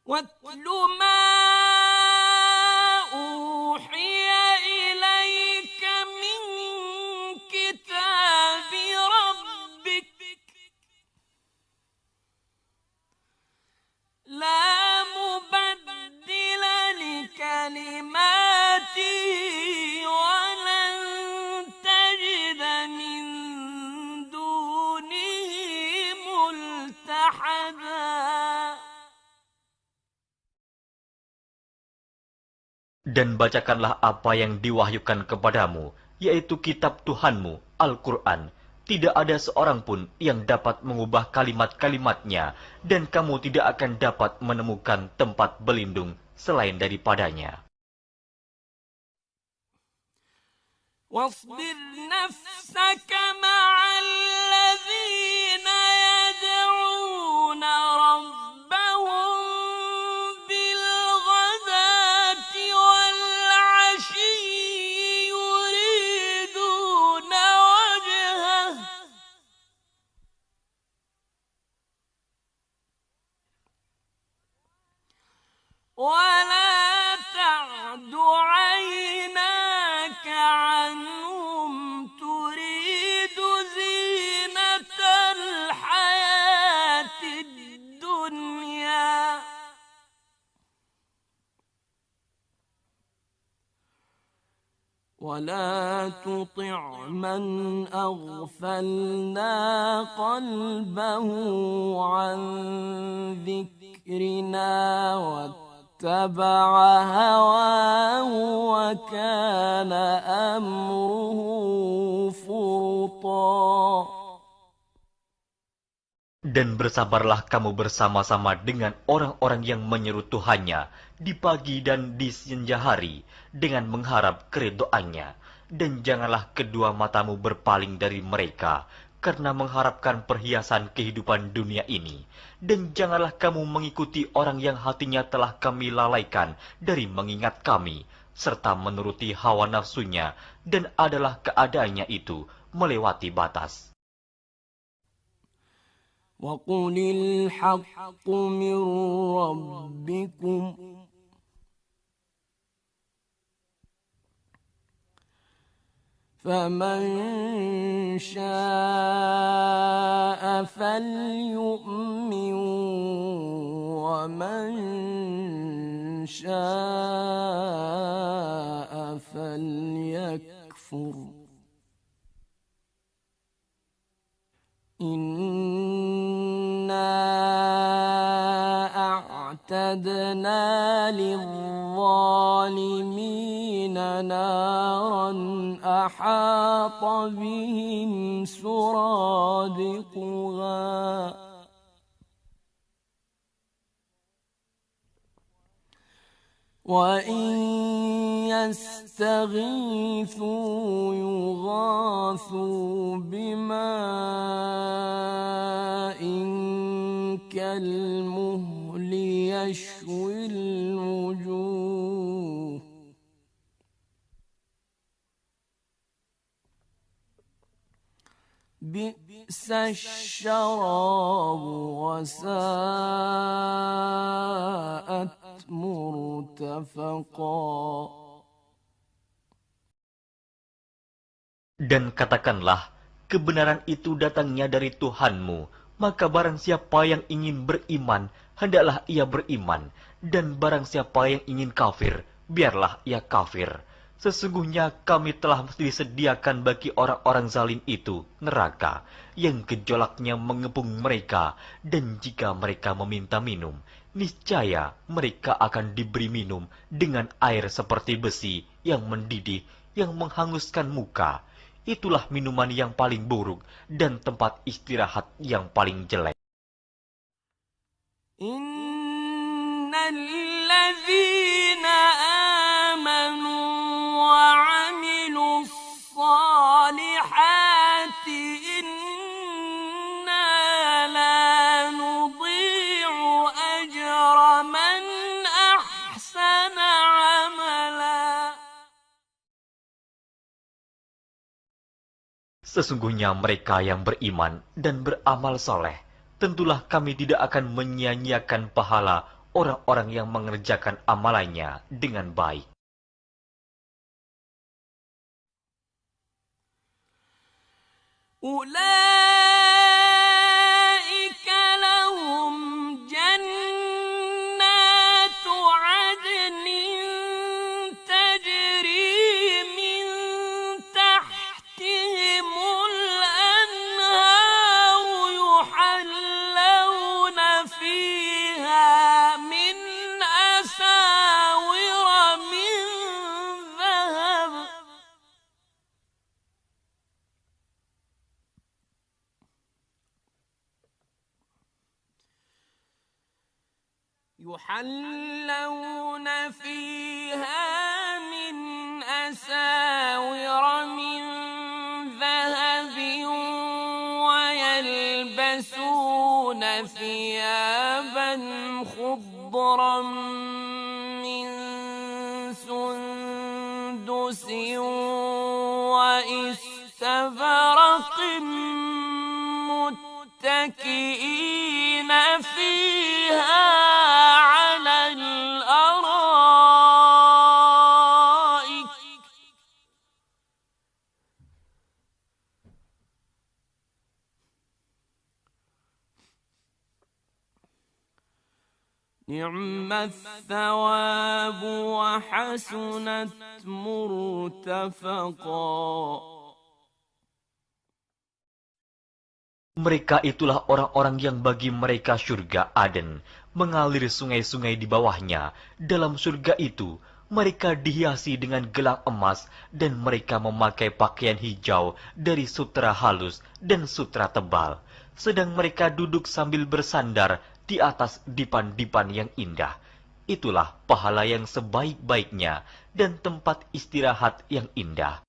واتل ما أوحي إليك من كتاب ربك لا مبدل لكلماته ولن تجد من دونه ملتحدا. Dan bacakanlah apa yang diwahyukan kepadamu, yaitu kitab Tuhanmu, Al-Quran. Tidak ada seorang pun yang dapat mengubah kalimat-kalimatnya, dan kamu tidak akan dapat menemukan tempat berlindung selain daripadanya. واصبر نفسك مع الذين يدعون ربهم بالغداة والعشي يريدون وجهه ولا تعد عيناك عنهم تريد زينة الحياة الدنيا ولا تطع من أغفلنا قلبه عن ذكرنا واتبع هواه وكان أمره فرطا. Dan bersabarlah kamu bersama-sama dengan orang-orang yang menyeru Tuhannya di pagi dan di senja hari dengan mengharap keridhoannya. Dan janganlah kedua matamu berpaling dari mereka karena mengharapkan perhiasan kehidupan dunia ini. Dan janganlah kamu mengikuti orang yang hatinya telah kami lalaikan dari mengingat kami, serta menuruti hawa nafsunya, dan adalah keadaannya itu melewati batas. وقل الحق من ربكم فمن شاء فليؤمن ومن شاء فليكفر أعتدنا للظالمين نارا أحاط بهم سرادقها وإن يستغيثوا يغاثوا بماء كالمهل يشوي الوجوه بئس الشراب وساءت مرتفقا. Dan katakanlah, kebenaran itu datangnya dari Tuhanmu, maka barang siapa yang ingin beriman, hendaklah ia beriman, dan barang siapa yang ingin kafir, biarlah ia kafir. Sesungguhnya kami telah disediakan bagi orang-orang zalim itu neraka, yang gejolaknya mengepung mereka, dan jika mereka meminta minum, niscaya mereka akan diberi minum dengan air seperti besi yang mendidih, yang menghanguskan muka. Itulah minuman yang paling buruk dan tempat istirahat yang paling jelek. Innalladzina amanu wa 'amilus salihati inna la nudhi'u ajra man ahsana 'amala. Sesungguhnya mereka yang beriman dan beramal soleh, tentulah kami tidak akan menyia-nyiakan pahala orang-orang yang mengerjakan amalannya dengan baik. أولئك لهم جنات عدن تجري من تحتهم الأنهار يحلون فيها من أساور من ذهب يحلون فيها من أساور من ذهب ويلبسون ثيابا خضرا من سندس وإستبرق متكئين فيها على الأرائك نعم الثواب وحسنت مرتفقا. Mereka itulah orang-orang yang bagi mereka surga Aden, mengalir sungai-sungai di bawahnya. Dalam surga itu, mereka dihiasi dengan gelang emas dan mereka memakai pakaian hijau dari sutra halus dan sutra tebal. Sedang mereka duduk sambil bersandar di atas dipan-dipan yang indah. Itulah pahala yang sebaik-baiknya dan tempat istirahat yang indah.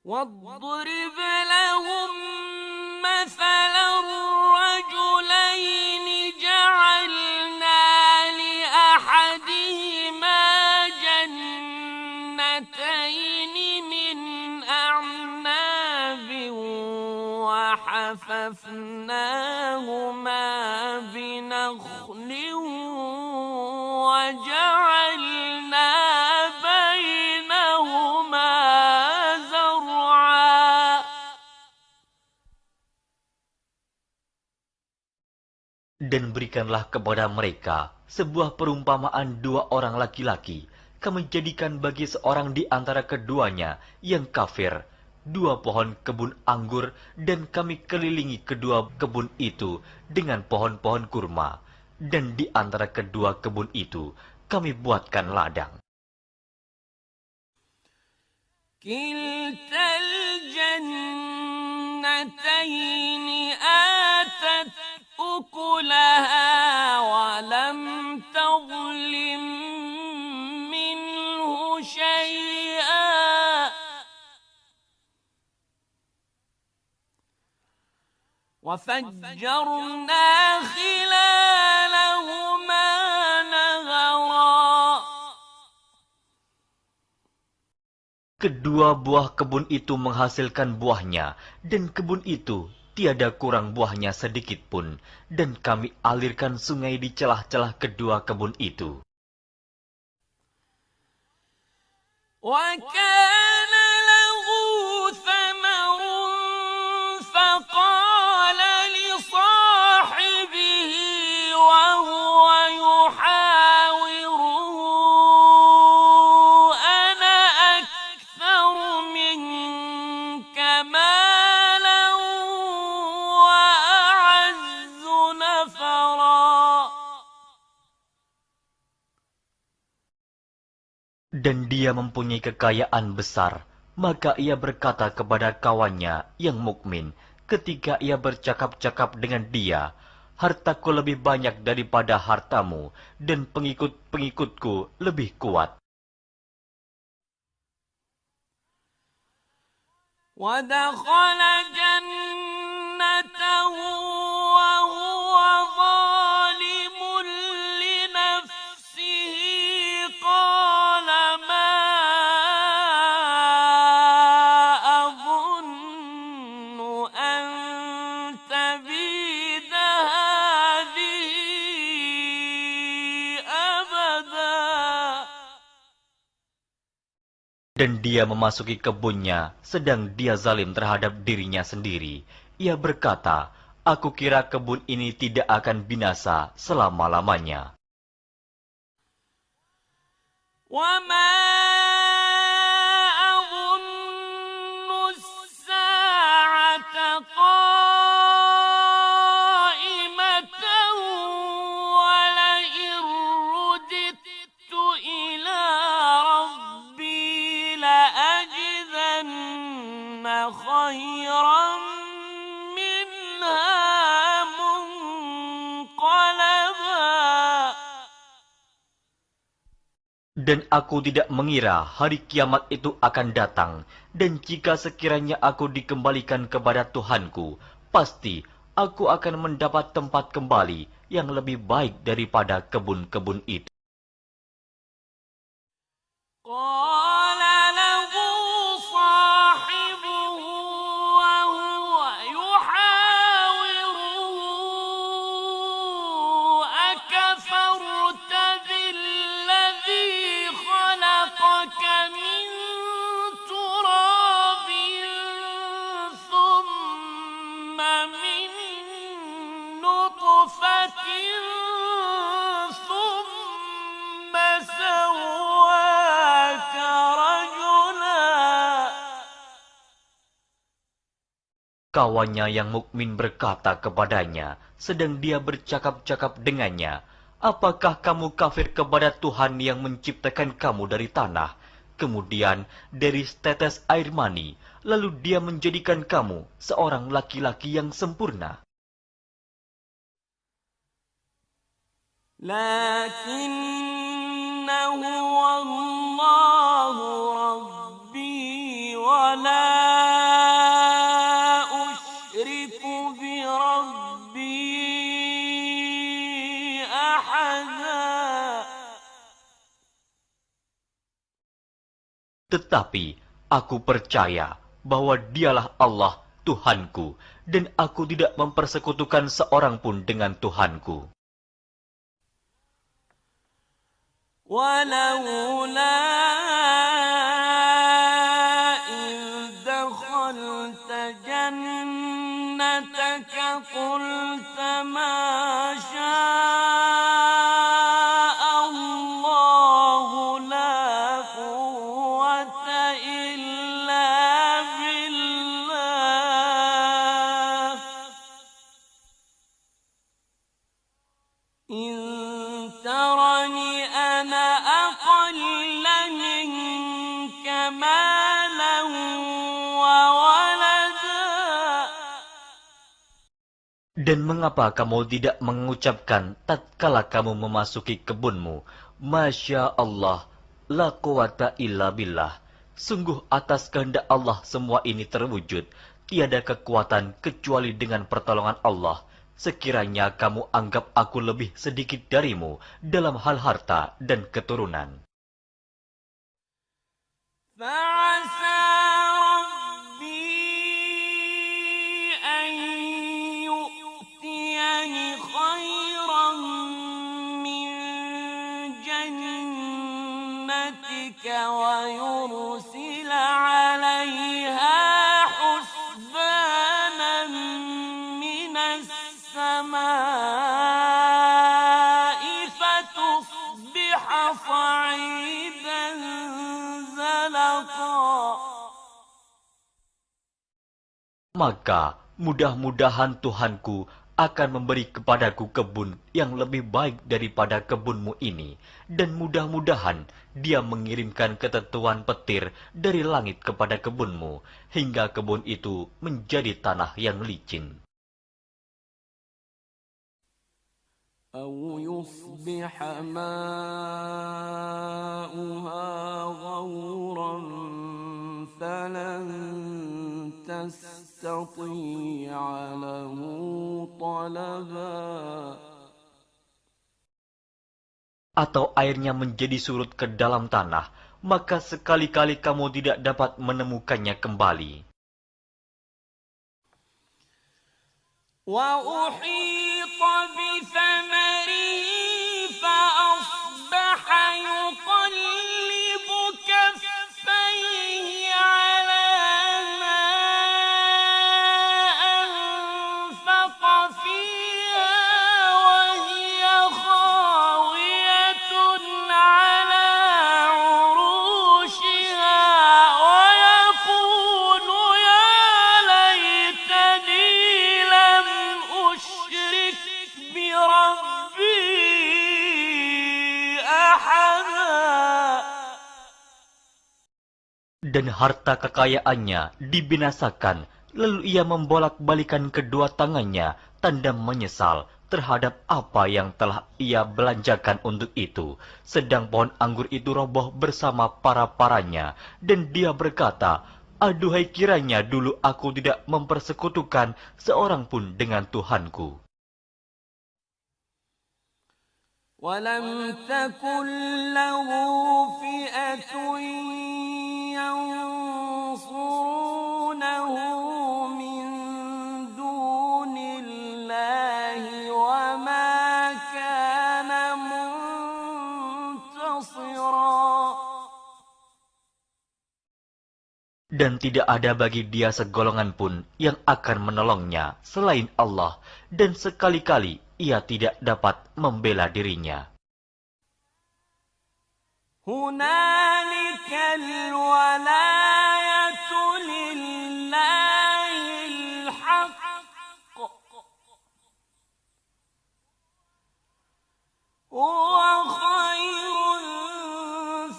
واضرب لهم مثلا الرجلين جعلنا لأحدهما جنتين من أعناب وحففناهما بنخل وجعلنا بينهما Dan berikanlah kepada mereka sebuah perumpamaan dua orang laki-laki. Kami jadikan bagi seorang di antara keduanya yang kafir dua pohon kebun anggur, dan kami kelilingi kedua kebun itu dengan pohon-pohon kurma. Dan di antara kedua kebun itu kami buatkan ladang. كلتا الجنتين آتت أكلها ولم تظلم منه شيئا وفجرنا خلالهما نهرا. Kedua buah kebun itu menghasilkan buahnya, dan kebun itu tiada kurang buahnya sedikit pun, dan kami alirkan sungai di celah-celah kedua kebun itu. وكان له ثمر فقال لصاحبه وهو يحاوره أنا أكثر منك مالا وأعز نفرا. Dan dia mempunyai kekayaan besar, maka ia berkata kepada kawannya yang mukmin ketika ia bercakap-cakap dengan dia, hartaku lebih banyak daripada hartamu, dan pengikut-pengikutku lebih kuat. ودخل جنته وهو ظالم لنفسه قال ما أظن أن تبيد هذه Dan dia memasuki kebunnya, sedang dia zalim terhadap dirinya sendiri. Ia berkata, aku kira kebun ini tidak akan binasa selama-lamanya. وما أظن الساعة قائمة ولئن رددت إلى ربي لأجدن خيرا منها منقلبا. Dan aku tidak mengira hari kiamat itu akan datang. Dan jika sekiranya aku dikembalikan kepada Tuhanku, pasti aku akan mendapat tempat kembali yang lebih baik daripada kebun-kebun itu. قال له صاحبه وهو يحاوره أكفرت بالذي خلقك من تراب ثم من نطفة ثم سواك رجلا. Kawannya yang mukmin berkata kepadanya, sedang dia bercakap-cakap dengannya, apakah kamu kafir kepada Tuhan yang menciptakan kamu dari tanah, kemudian dari setetes air mani, lalu dia menjadikan kamu seorang laki-laki yang sempurna? لكن هو الله ربي ولا أشرك بربي أحدا. Tetapi aku percaya bahwa dialah Allah Tuhanku, dan aku tidak mempersekutukan seorang pun dengan Tuhanku. ولولا إذ دخلت جنتك قلت ما شاء الله لا قوة إلا بالله إن ترني أنا أقل منك مالا وولدا. Dan mengapa kamu tidak mengucapkan tatkala kamu memasuki kebunmu, Masya Allah, la quwata illa billah. Sungguh atas kehendak Allah semua ini terwujud. Tiada kekuatan kecuali dengan pertolongan Allah. Sekiranya kamu anggap aku lebih sedikit darimu dalam hal harta dan keturunan. فعسى ربي أن يؤتيني خيرا من جنتك ويرسل عليها حسبانا من السماء فتصبح صعيدا زلقا. Maka mudah-mudahan Tuhanku akan memberi kepadaku kebun yang lebih baik daripada kebunmu ini, dan mudah-mudahan Dia mengirimkan ketentuan petir dari langit kepada kebunmu, hingga kebun itu menjadi tanah yang licin. أو يصبح ماؤها غورا فلن تستطيع له طلبا. Atau airnya menjadi surut ke dalam tanah, maka sekali-kali kamu tidak dapat menemukannya kembali. وأحيط بثمره فأصبح يقلب كفيه فيها وهي خاوية على عروشها ويقول يا ليتني لم أشرك بربي أحدا. Dan harta kekayaannya dibinasakan, lalu ia membolak-balikan kedua tangannya, tanda menyesal terhadap apa yang telah ia belanjakan untuk itu. Sedang pohon anggur itu roboh bersama para-paranya, dan dia berkata, "Aduhai, kiranya dulu aku tidak mempersekutukan seorang pun dengan Tuhanku." ولم تكن له فئة ينصرونه من دون الله وما كان منتصرا. Dan tidak ada bagi dia segolongan pun yang akan menolongnya selain Allah, dan sekali-kali ia tidak dapat membela dirinya. هنالك الولاية لله الحق هو خير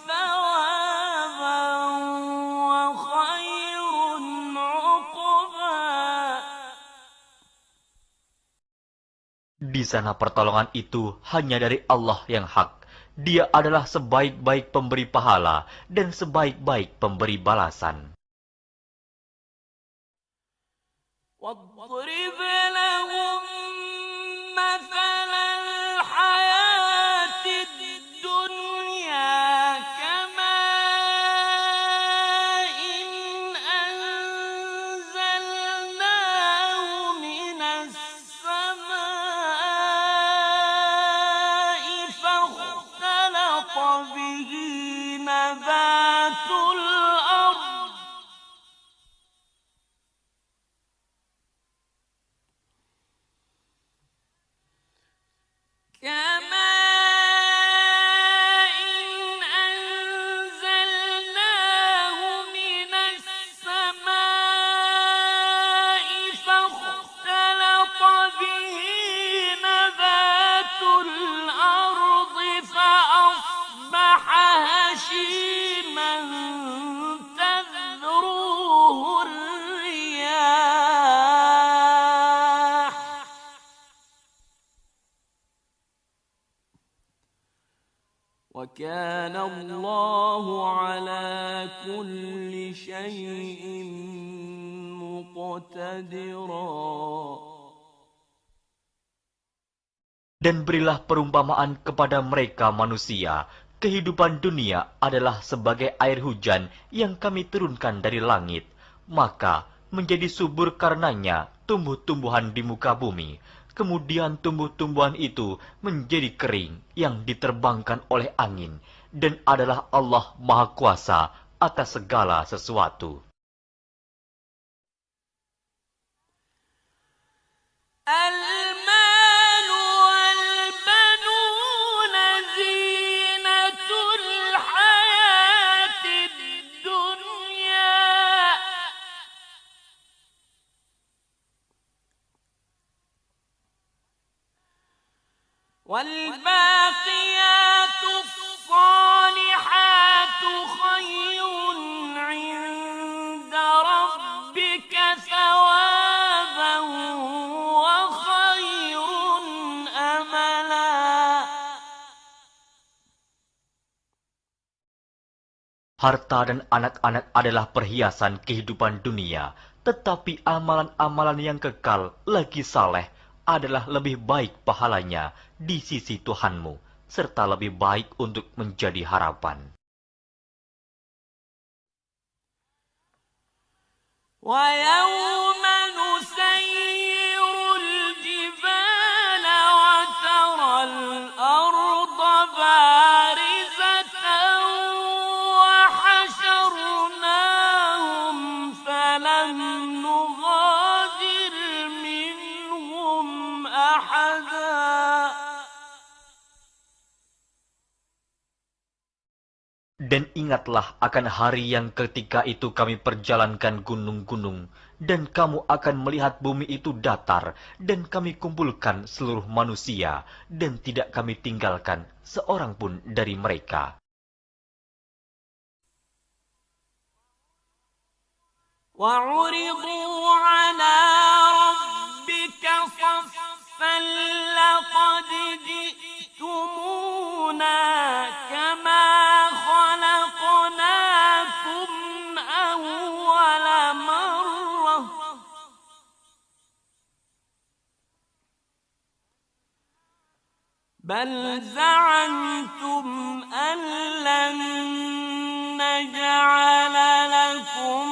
ثوابا وخير عقبا. Di sana pertolongan itu hanya dari Allah yang hak. Dia adalah sebaik-baik pemberi pahala dan sebaik-baik pemberi balasan. واضرب لهم مثل الحياة الدنيا كماء أنزلناه من السماء فاختلط به نبات الأرض كماء أنزلناه من السماء فاختلط به نبات الأرض فأصبح هشيما تذروه الرياح وكان الله على كل شيء مقتدرا. Dan berilah perumpamaan kepada mereka manusia. Kehidupan dunia adalah sebagai air hujan yang kami turunkan dari langit. Maka menjadi subur karenanya tumbuh-tumbuhan di muka bumi. Kemudian tumbuh-tumbuhan itu menjadi kering yang diterbangkan oleh angin. Dan adalah Allah Maha Kuasa atas segala sesuatu. المال والبنون زينة الحياة الدنيا والباقيات الصالحات خير عند ربك ثوابا وخير أملا. Harta dan anak-anak adalah perhiasan kehidupan dunia, tetapi amalan-amalan yang kekal lagi saleh adalah lebih baik pahalanya di sisi Tuhanmu, serta lebih baik untuk menjadi harapan. ويوم نسير الجبال وترى الأرض بارزة وحشرناهم فلم نغادر منهم Dan ingatlah akan hari yang ketika itu kami perjalankan gunung-gunung, dan kamu akan melihat bumi itu datar, dan kami kumpulkan seluruh manusia, dan tidak kami tinggalkan seorang pun dari mereka. وعرضوا على ربك صفا لقد جئتمونا كما خلقناكم أول مرة بل زعمتم أن لن نجعل لكم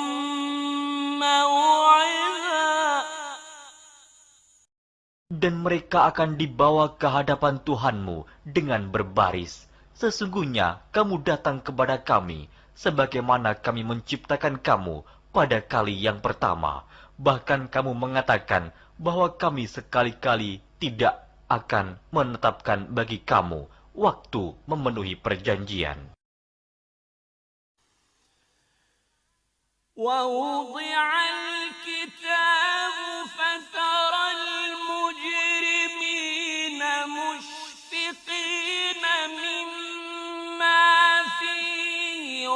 Dan mereka akan dibawa ke hadapan Tuhanmu dengan berbaris. Sesungguhnya kamu datang kepada kami, sebagaimana kami menciptakan kamu pada kali yang pertama. Bahkan kamu mengatakan bahwa kami sekali-kali tidak akan menetapkan bagi kamu waktu memenuhi perjanjian. ووضع الكتاب فترى المجرمين مشفقين مما فيه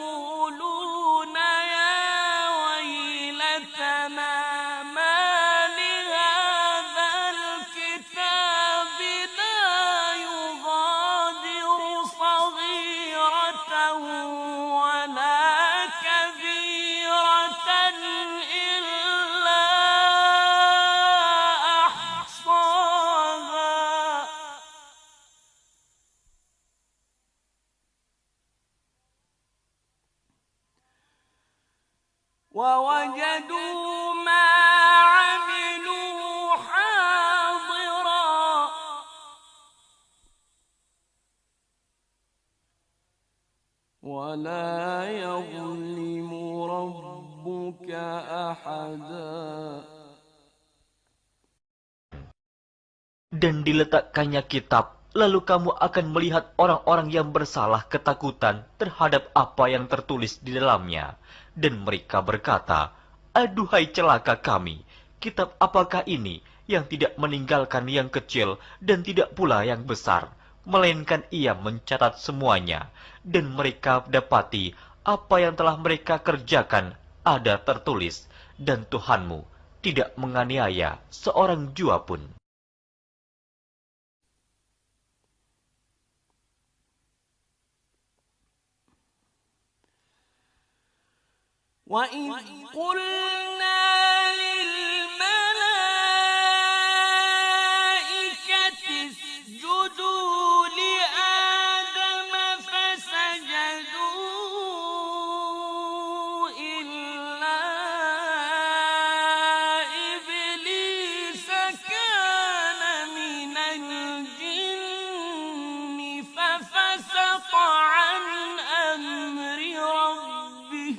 ويقولون يا ويلتنا ما لهذا الكتاب لا يغادر صغيرة ولا كبيرة إلا أحصاها ووجدوا ما عملوا حاضرا ولا يظلم ربك أحدا. Dan diletakkannya kitab, lalu kamu akan melihat orang-orang yang bersalah ketakutan terhadap apa yang tertulis di dalamnya. Dan mereka berkata, aduhai celaka kami, kitab apakah ini yang tidak meninggalkan yang kecil dan tidak pula yang besar, melainkan ia mencatat semuanya. Dan mereka dapati apa yang telah mereka kerjakan ada tertulis, dan Tuhanmu tidak menganiaya seorang jua pun. وَإِذْ قُلْنَا لِلْمَلَائِكَةِ اسْجُدُوا لِآدَمَ فَسَجَدُوا إِلَّا إِبْلِيسَ كَانَ مِنَ الْجِنِّ فَفَسَقَ عَنْ أَمْرِ رَبِّهِ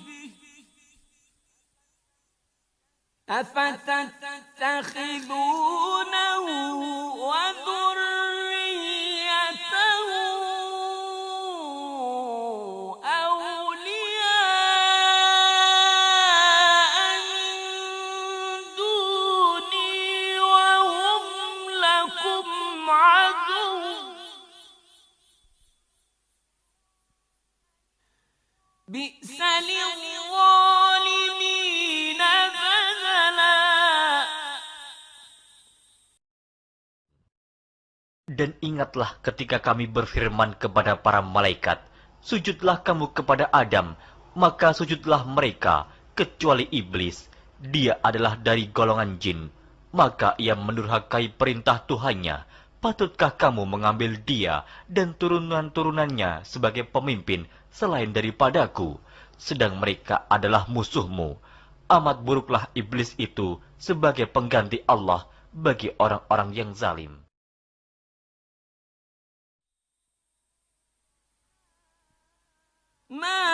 أفتتخذونه وذريته أولياء من دوني وهم لكم عدو بئس للظالمين بدلا. Dan ingatlah ketika kami berfirman kepada para malaikat, sujudlah kamu kepada Adam, maka sujudlah mereka, kecuali iblis. Dia adalah dari golongan jin. Maka ia mendurhakai perintah Tuhannya. Patutkah kamu mengambil dia dan turunan-turunannya sebagai pemimpin selain daripadaku? Sedang mereka adalah musuhmu. Amat buruklah iblis itu sebagai pengganti Allah bagi orang-orang yang zalim. ما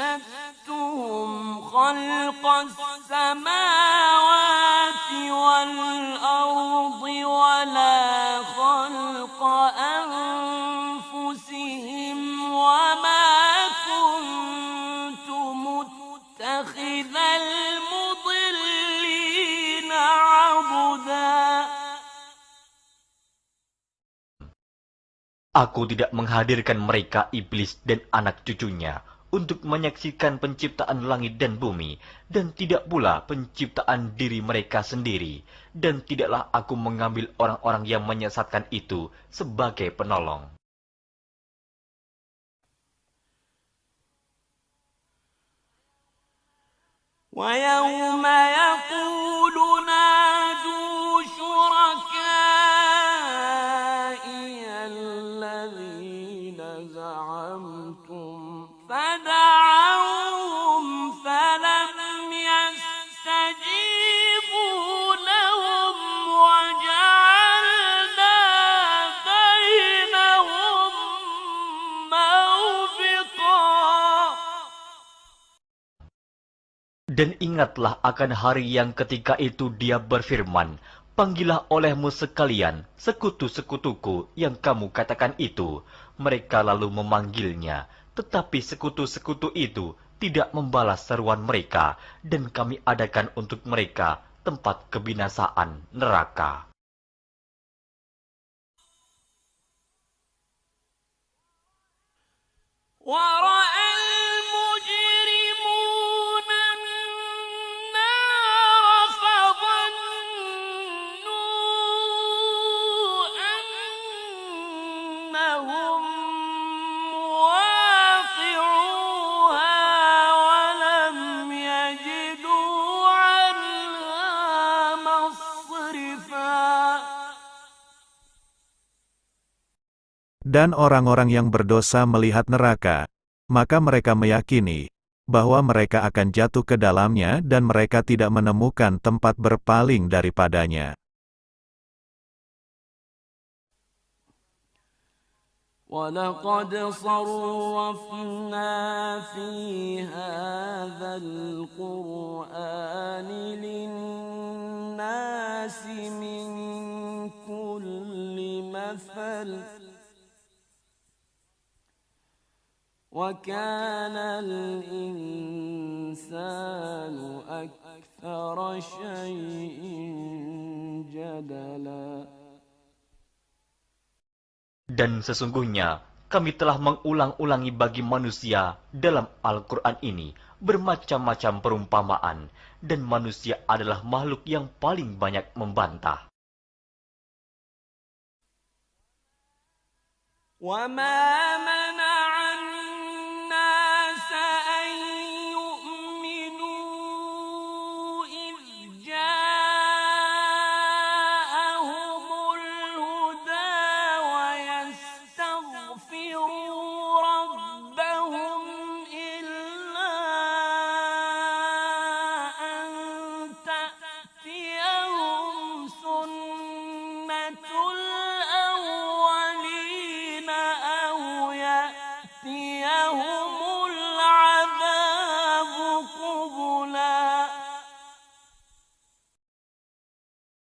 أشهدتهم خلق السماوات والأرض ولا خلق أنفسهم هدى Aku tidak menghadirkan mereka, iblis dan anak cucunya, untuk menyaksikan penciptaan langit dan bumi, dan tidak pula penciptaan diri mereka sendiri, dan tidaklah aku mengambil orang-orang yang menyesatkan itu sebagai penolong. ويوم يقول نادوا شركائي الذين زعمتم فدعوهم فلم يستجيبوا لهم وجعلنا بينهم موبقا. Dan ingatlah akan hari yang ketika itu Dia berfirman, "Panggillah olehmu sekalian sekutu-sekutuku yang kamu katakan itu." Mereka lalu memanggilnya, tetapi sekutu-sekutu itu tidak membalas seruan mereka, dan kami adakan untuk mereka tempat kebinasaan neraka. ورأى المجرمون النار فظنوا أنهم مواقعوها ولم يجدوا عنها مصرفا. Dan orang-orang yang berdosa melihat neraka, maka mereka meyakini bahwa mereka akan jatuh ke dalamnya dan mereka tidak menemukan tempat berpaling daripadanya. وَلَقَدْ صَرَّفْنَا فِي هَذَا الْقُرْآنِ لِلنَّاسِ مِنْ كُلِّ مَثَلٍ وَكَانَ الْإِنسَانُ أَكْثَرَ شَيْءٍ جَدَلًا. Dan sesungguhnya kami telah mengulang-ulangi bagi manusia dalam Al-Quran ini bermacam-macam perumpamaan, dan manusia adalah makhluk yang paling banyak membantah. وَمَا مَنَعَ النَّاسَ أَن يُؤْمِنُوا إِذْ جَاءَهُمُ الْهُدَى وَيَسْتَغْفِرُوا رَبَّهُمْ إِلَّا أَن تَأْتِيَهُمْ سُنَّةُ الْأَوَّلِينَ أَوْ يَأْتِيَهُمُ الْعَذَابُ قُبُلًا.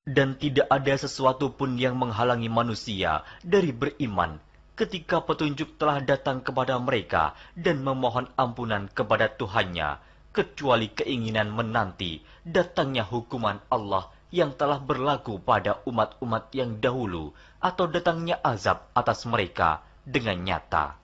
Dan tidak ada sesuatu pun yang menghalangi manusia dari beriman ketika petunjuk telah datang kepada mereka dan memohon ampunan kepada Tuhannya, kecuali keinginan menanti datangnya hukuman Allah yang telah berlaku pada umat-umat yang dahulu, atau datangnya azab atas mereka dengan nyata.